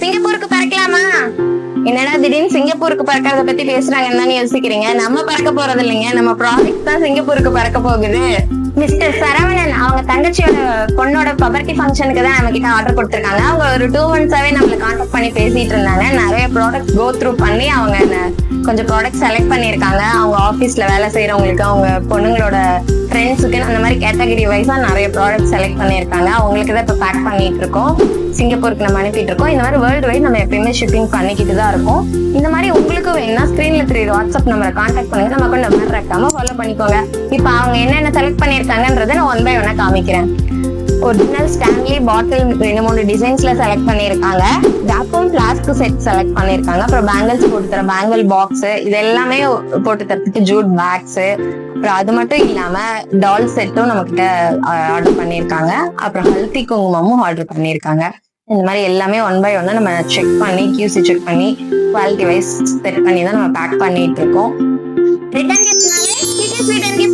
சிங்கப்பூருக்கு பறக்கலாமா? என்னடா திடீர்னு சிங்கப்பூருக்கு பறக்கிறத பத்தி பேசுறாங்கன்னு தானே யோசிக்கிறீங்க. நம்ம பறக்க போறது இல்லைங்க, நம்ம ப்ராடக்ட் தான் சிங்கப்பூருக்கு பறக்க போகுது. மிஸ்டர் சரவணன் அவங்க தங்கச்சியோட பொண்ணோட பபர்ட்டி ஃபங்க்ஷனுக்கு தான் நம்ம கிட்ட ஆர்டர் கொடுத்துருக்காங்க. அவங்க ஒரு 2 months-ஆவே நம்மள கான்டாக்ட் பண்ணி பேசிட்டு இருந்தாங்க. நிறைய ப்ராடக்ட் கோ த்ரூ பண்ணி அவங்க கொஞ்சம் ப்ராடக்ட் செலக்ட் பண்ணிருக்காங்க. அவங்க ஆபீஸ்ல வேலை செய்யறவங்களுக்கு, அவங்க பொண்ணுங்களோட ஃப்ரெண்ட்ஸுக்கு, அந்த மாதிரி கேட்டகரி வைஸா நிறைய ப்ராடக்ட் செலக்ட் பண்ணிருக்காங்க. அவங்களுக்கு தான் இப்ப பேக் பண்ணிட்டு இருக்கோம். சிங்கப்பூருக்கு நம்ம அனுப்பிட்டு இருக்கோம். இந்த மாதிரி வேர்ல்டு வைட் நம்ம எப்பயுமே ஷிப்பிங் பண்ணிக்கிட்டு தான் இருக்கோம். இந்த மாதிரி உங்களுக்கு வேணும்னா ஸ்கிரீன்ல தெரியுற வாட்ஸ்அப் நம்பரை கான்டாக்ட் பண்ணுங்க. நம்ம கொஞ்சம் மறக்காம ஃபாலோ பண்ணிக்கோங்க. இப்ப அவங்க என்னென்ன செலக்ட் பண்ணிருக்காங்கன்றத நான் 1 by 1 காமிக்கிறேன். ஒரிஜினல் ஸ்டான்லி பாட்டில் 2-3 டிசைன்ஸ்ல செலக்ட் பண்ணிருக்காங்க. ஜாப்பம் பிளாஸ்க் செட் செலக்ட் பண்ணிருக்காங்க. அப்புறம் பேங்கிள்ஸ் போட்டு தர பேங்கிள் பாக்ஸ், இது எல்லாமே போட்டு தரத்துக்கு ஜூட் பேக்ஸ், அப்புறம் அது மட்டும் இல்லாம டால் செட்டும் நம்ம கிட்ட ஆர்டர் பண்ணிருக்காங்க. அப்புறம் ஹல்தி குங்குமமும் ஆர்டர் பண்ணிருக்காங்க. இந்த மாதிரி எல்லாமே 1 by 1 நம்ம செக் பண்ணி QC செக் பண்ணி குவாலிட்டி வைஸ் செட் பண்ணி தான் நம்ம பேக் பண்ணிட்டு இருக்கோம். ரிட்டர்ன் கிஃப்ட்னாலே ஸ்வீட் அண்ட் கிஃப்ட்